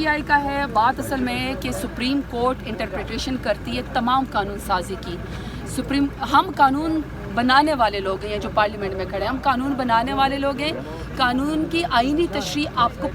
PTI کا ہے بات اصل میں کہ سپریم کورٹ انٹرپریٹیشن کرتی ہے تمام قانون سازی کی. ہم قانون بنانے والے لوگ ہیں جو پارلیمنٹ میں کھڑے ہیں, ہم قانون بنانے والے لوگ ہیں. قانون کی آئینی تشریح آپ کو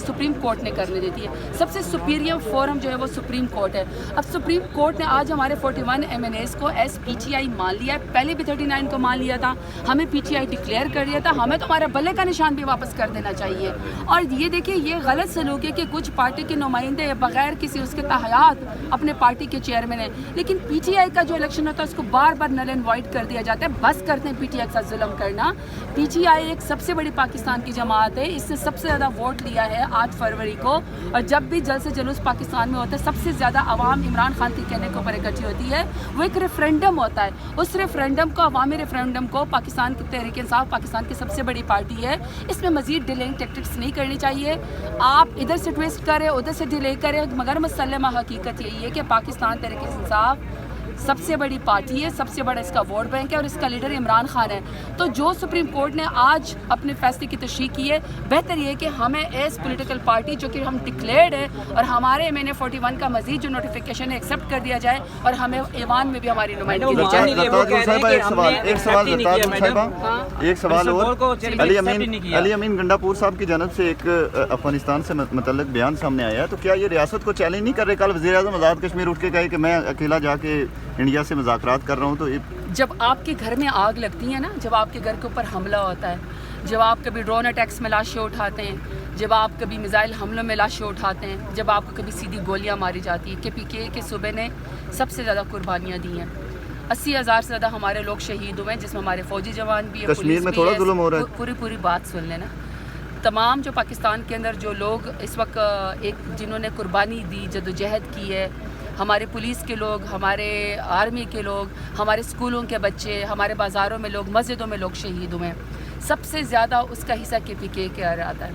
سپریم کورٹ نے کرنے دیتی ہے. سب سے سپیریئر فورم جو ہے وہ سپریم کورٹ ہے. اب سپریم کورٹ نے آج ہمارے 41 MNAs کو ایز PTI مان لیا ہے. پہلے بھی 39 کو مان لیا تھا, ہمیں PTI ڈکلیئر کر دیا تھا. ہمیں تو ہمارا بلے کا نشان بھی واپس کر دینا چاہیے. اور یہ دیکھیں, یہ غلط سلوک ہے کہ کچھ پارٹی کے نمائندے بغیر کسی اس کے تحیات اپنے پارٹی کے چیئرمین ہیں, لیکن PTI کا جو الیکشن ہوتا ہے اس کو بار بار نل اینڈ وائڈ کر دیا جاتا ہے. بس کرتے ہیں PTI کے ساتھ ظلم کرنا. PTI ایک سب سے بڑی پاکستان کی جماعت ہے, اس نے سب سے زیادہ ووٹ لیا ہے 8 فروری کو, اور جب بھی جلسے جلوس پاکستان میں ہوتا ہے سب سے زیادہ عوام عمران خان کے کہنے کے اوپر اکٹھی ہوتی ہے. وہ ایک ریفرینڈم ہوتا ہے, اس ریفرینڈم کو, عوامی ریفرینڈم کو پاکستان کی تحریک انصاف پاکستان کی سب سے بڑی پارٹی ہے, اس میں مزید ڈیلنگ ٹیکٹکس نہیں کرنی چاہیے. آپ ادھر سے ٹویسٹ کریں ادھر سے ڈیلے کریں, مگر مسلمہ حقیقت یہی ہے کہ پاکستان تحریک انصاف سب سے بڑی پارٹی ہے, سب سے بڑا اس کا ووٹ بینک ہے, اور اس کا لیڈر عمران خان ہے. تو جو سپریم کورٹ نے آج اپنے فیصلے کی تشریح کی ہے, بہتر یہ ہے کہ ہمیں ایز پولیٹیکل پارٹی جو کہ ہم ڈکلیئرڈ ہے اور ہمارے MNA 41 کا مزید جو نوٹیفیکیشن ہے ایکسیپٹ کر دیا جائے, اور ہمیں ایوان میں بھی ہماری نمائندگی دی جائے. ایک سوال اور, علی امین گنڈاپور صاحب کی جانب سے ایک افغانستان سے متعلق بیان سامنے آیا ہے, تو کیا یہ ریاست کو چیلنج نہیں کر رہے؟ کل وزیر اعظم آزاد کشمیر اٹھ کے کہے کہ میں اکیلا جا کے انڈیا سے مذاکرات کر رہا ہوں. تو جب آپ کے گھر میں آگ لگتی ہے نا, جب آپ کے گھر کے اوپر حملہ ہوتا ہے, جب آپ کبھی ڈرون اٹیکس میں لاشیں اٹھاتے ہیں, جب آپ کبھی میزائل حملوں میں لاشیں اٹھاتے ہیں, جب آپ کو کبھی سیدھی گولیاں ماری جاتی ہیں, کہ PK کے صوبے نے سب سے زیادہ قربانیاں دی ہیں. 80,000 سے زیادہ ہمارے لوگ شہید ہوئے ہیں, جس میں ہمارے فوجی جوان بھی ہیں, کشمیر میں تھوڑا ظلم ہو رہا ہے. پوری بات سن لینا. تمام جو پاکستان کے اندر جو لوگ اس وقت جنہوں نے قربانی دی, جدوجہد کی ہے, ہمارے پولیس کے لوگ, ہمارے آرمی کے لوگ, ہمارے اسکولوں کے بچے, ہمارے بازاروں میں لوگ, مسجدوں میں لوگ شہید ہوئے ہیں, سب سے زیادہ اس کا حصہ KPK کے آتا ہے.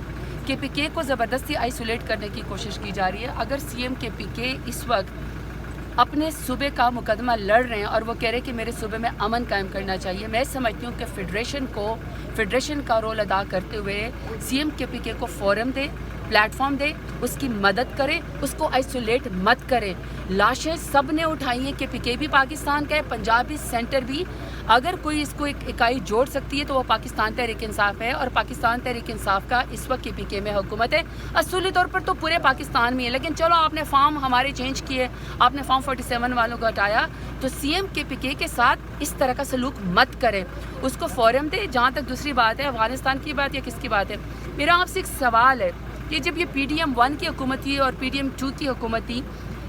KPK کو زبردستی آئسولیٹ کرنے کی کوشش کی جا رہی ہے. اگر CM KPK اس وقت اپنے صوبے کا مقدمہ لڑ رہے ہیں اور وہ کہہ رہے ہیں کہ میرے صوبے میں امن قائم کرنا چاہیے, میں سمجھتی ہوں کہ فیڈریشن کا رول ادا کرتے ہوئے CM KPK کو فورم دے, پلیٹ فارم دے, اس کی مدد کرے, اس کو آئسولیٹ مت کرے. لاشیں سب نے اٹھائی ہیں, KPK بھی پاکستان کا ہے, پنجاب بھی, سینٹر بھی. اگر کوئی اس کو ایک اکائی جوڑ سکتی ہے تو وہ پاکستان تحریک انصاف ہے, اور پاکستان تحریک انصاف کا اس وقت KPK میں حکومت ہے. اصولی طور پر تو پورے پاکستان میں ہے, لیکن چلو آپ نے فارم ہمارے چینج کیے, آپ نے فارم 47 والوں کو ہٹایا, تو CM KPK کے ساتھ اس طرح کا سلوک مت کرے, اس کو فورم دے. جہاں تک دوسری بات ہے افغانستان کی بات یا کس کی بات ہے, میرا آپ سے ایک سوال ہے کہ جب یہ PDM 1 کی حکومت تھی اور PDM 2 کی حکومت تھی,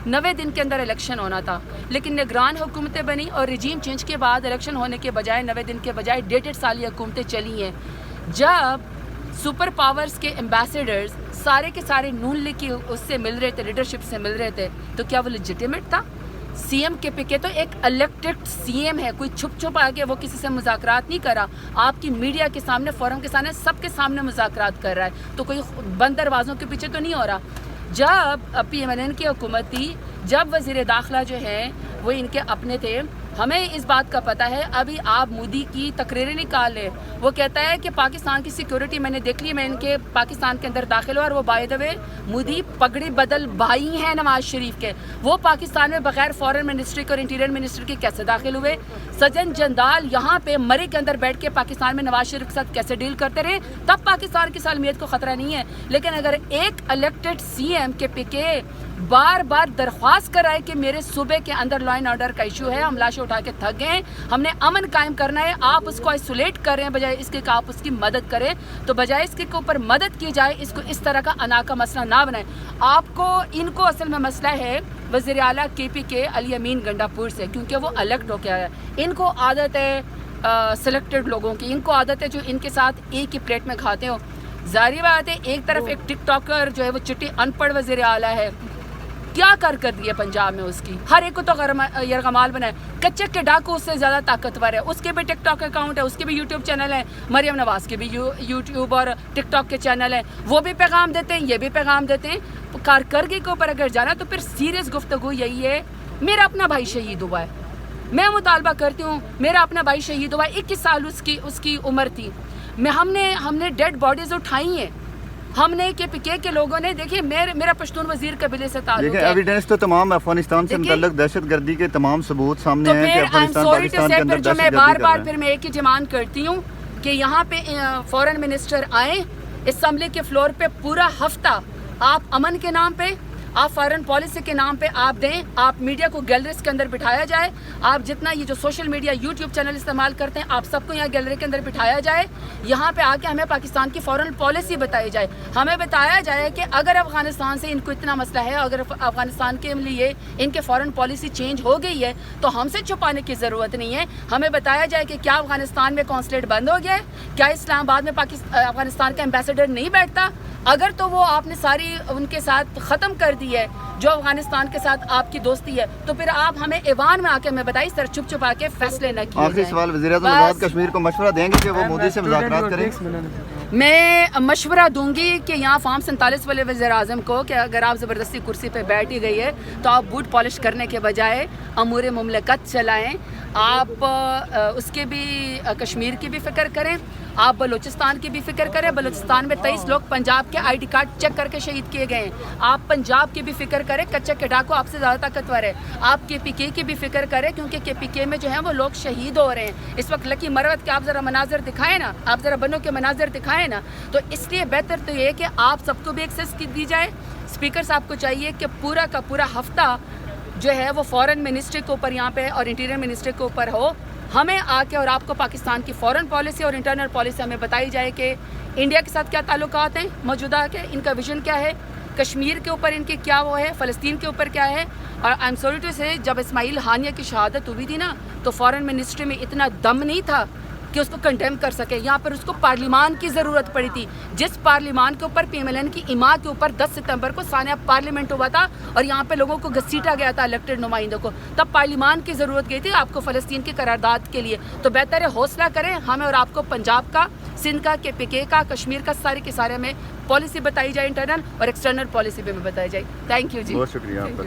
90 دن کے اندر الیکشن ہونا تھا, لیکن نگران حکومتیں بنی اور رجیم چینج کے بعد الیکشن ہونے کے بجائے 90 دن کے بجائے 1.5 سالی حکومتیں چلی ہیں. جب سپر پاورز کے ایمبیسیڈرز سارے کے سارے نون لیگ کی اس سے مل رہے تھے, لیڈرشپ سے مل رہے تھے, تو کیا وہ لیجیٹیمیٹ تھا؟ CM KPK تو ایک الیکٹڈ CM ہے, کوئی چھپ آ کے وہ کسی سے مذاکرات نہیں کرا, آپ کی میڈیا کے سامنے, فورم کے سامنے, سب کے سامنے مذاکرات کر رہا ہے, تو کوئی بند دروازوں کے پیچھے تو نہیں ہو رہا. جب PMLN کی حکومت تھی, جب وزیر داخلہ جو ہیں وہ ان کے اپنے تھے, ہمیں اس بات کا پتہ ہے. ابھی آپ مودی کی تقریریں نکال لیں, وہ کہتا ہے کہ پاکستان کی سیکیورٹی میں نے دیکھ لی, میں ان کے پاکستان کے اندر داخل ہوا, اور وہ بائی دا وے مودی پگڑی بدل بھائی ہیں نواز شریف کے, وہ پاکستان میں بغیر فارن منسٹری اور انٹیریئر منسٹر کے کیسے داخل ہوئے؟ سجن جندال یہاں پہ مری کے اندر بیٹھ کے پاکستان میں نواز شریف کے ساتھ کیسے ڈیل کرتے رہے؟ تب پاکستان کی سالمیت کو خطرہ نہیں ہے. لیکن اگر ایک الیکٹڈ CM KPK بار بار درخواست کر رہا ہے کہ میرے صوبے کے اندر لا اینڈ آرڈر کا ایشو ہے, ہم لاشیں اٹھا کے تھک گئے, ہم نے امن قائم کرنا ہے, آپ اس کو آئسولیٹ کر رہے ہیں بجائے اس کے کہ آپ اس کی مدد کریں, تو بجائے اس کے اوپر مدد کی جائے, اس کو اس طرح کا انا کا مسئلہ نہ بنائیں. آپ کو ان کو اصل میں مسئلہ ہے وزیر اعلیٰ KPK علی امین گنڈاپور سے, کیونکہ وہ الیکٹ ہو کے آیا. ان کو عادت ہے سلیکٹڈ لوگوں کی, ان کو عادت ہے جو ان کے ساتھ ایک ہی پلیٹ میں کھاتے ہو. ظاہری بات ہے ایک طرف ایک ٹک ٹاکر جو ہے وہ چٹی ان پڑھ وزیر اعلیٰ ہے, کیا کر دی ہے پنجاب میں اس کی, ہر ایک کو تو یرغمال بنائے. کچے کے ڈاکو اس سے زیادہ طاقتور ہے, اس کے بھی ٹک ٹاک اکاؤنٹ ہے, اس کے بھی یوٹیوب چینل ہے, مریم نواز کے بھی یوٹیوب اور ٹک ٹاک کے چینل ہیں, وہ بھی پیغام دیتے ہیں, یہ بھی پیغام دیتے ہیں. کارکردگی کے اوپر اگر جانا تو پھر سیریس گفتگو یہی ہے. میرا اپنا بھائی شہید ہوا ہے, میں مطالبہ کرتی ہوں, میرا اپنا بھائی شہید ہوا ہے, 21 سال اس کی عمر تھی. ہم نے ڈیڈ باڈیز اٹھائی ہیں, ہم نے KPK کے لوگوں نے دیکھیے میرا پشتون وزیر قبیلے سے تعلق دیکھیں ہے. ایویڈنس تو تمام افغانستان سے متعلق دہشت گردی کے تمام ثبوت سامنے تو ہیں کہ پھر افغانستان پاکستان کے اندر جو میں دہشت بار گردی بار کر پھر رہا میں ایک ہی ڈیمانڈ کرتی ہوں کہ یہاں پہ فورن منسٹر آئیں اسمبلی کے فلور پہ پورا ہفتہ آپ امن کے نام پہ آپ فارن پالیسی کے نام پہ آپ دیں. آپ میڈیا کو گیلریز کے اندر بٹھایا جائے. آپ جتنا یہ جو سوشل میڈیا یوٹیوب چینل استعمال کرتے ہیں آپ سب کو یہاں گیلری کے اندر بٹھایا جائے. یہاں پہ آ کے ہمیں پاکستان کی فارن پالیسی بتائی جائے. ہمیں بتایا جائے کہ اگر افغانستان سے ان کو اتنا مسئلہ ہے, اگر افغانستان کے لیے ان کے فارن پالیسی چینج ہو گئی ہے تو ہم سے چھپانے کی ضرورت نہیں ہے. ہمیں بتایا جائے کہ کیا افغانستان میں قونصلیٹ بند ہو گیا ہے, کیا اسلام آباد میں افغانستان کا ایمبیسیڈر نہیں بیٹھتا. اگر تو وہ آپ نے ساری ان کے ساتھ ختم کر دی ہے جو افغانستان کے ساتھ آپ کی دوستی ہے, تو پھر آپ ہمیں ایوان میں آ کے میں بتائیے سر چھپ چھپا کے فیصلے نہ کیے آخری جائیں. سوال, وزیر اعظم آزاد کشمیر کو مشورہ دیں گے کہ وہ مودی سے مذاکرات کریں؟ میں مشورہ دوں گی کہ یہاں فارم 47 والے وزیر اعظم کو کہ اگر آپ زبردستی کرسی پہ بیٹھ ہی گئی ہے تو آپ بوٹ پالش کرنے کے بجائے امور مملکت چلائیں. آپ اس کے بھی کشمیر کی بھی فکر کریں, آپ بلوچستان کی بھی فکر کریں. بلوچستان میں 23 لوگ پنجاب کے ID کارڈ چیک کر کے شہید کیے گئے ہیں. آپ پنجاب کی بھی فکر کریں, کچے کے ڈاکو آپ سے زیادہ طاقتور ہے. آپ KPK کی بھی فکر کریں کیونکہ KPK میں جو ہیں وہ لوگ شہید ہو رہے ہیں اس وقت. لکی مروت کے آپ ذرا مناظر دکھائیں نا, آپ ذرا بنوں کے مناظر دکھائیں نا. تو اس لیے بہتر تو یہ ہے کہ آپ سب کو بھی ایکسیس دی جائے. اسپیکر صاحب کو چاہیے کہ پورا کا پورا ہفتہ جو ہے وہ فورن منسٹری کے اوپر یہاں پہ اور انٹیریئر منسٹری کے اوپر ہو. ہمیں آ کے اور آپ کو پاکستان کی فورن پالیسی اور انٹرنل پالیسی ہمیں بتائی جائے کہ انڈیا کے ساتھ کیا تعلقات ہیں موجودہ کے, ان کا ویژن کیا ہے, کشمیر کے اوپر ان کی کیا وہ ہے, فلسطین کے اوپر کیا ہے. اور آئی ایم سوری ٹو سے جب اسماعیل ہانیہ کی شہادت ہوئی تھی نا تو فورن منسٹری میں اتنا دم نہیں تھا کہ اس کو کنڈیم کر سکے. یہاں پر اس کو پارلیمان کی ضرورت پڑی تھی. جس پارلیمان کے اوپر PMLN کی اما کے اوپر 10 ستمبر کو سانیہ پارلیمنٹ ہوا تھا اور یہاں پہ لوگوں کو گھسیٹا گیا تھا الیکٹڈ نمائندوں کو, تب پارلیمان کی ضرورت گئی تھی آپ کو فلسطین کی قرارداد کے لیے. تو بہتر ہے حوصلہ کریں, ہمیں اور آپ کو پنجاب کا, سندھ کا, KPK کا, کشمیر کا سارے کے سارے میں پالیسی بتائی جائے, انٹرنل اور ایکسٹرنل پالیسی بھی میں بتائی جائے. تھینک یو جی. بہت شکریہ آپ کا.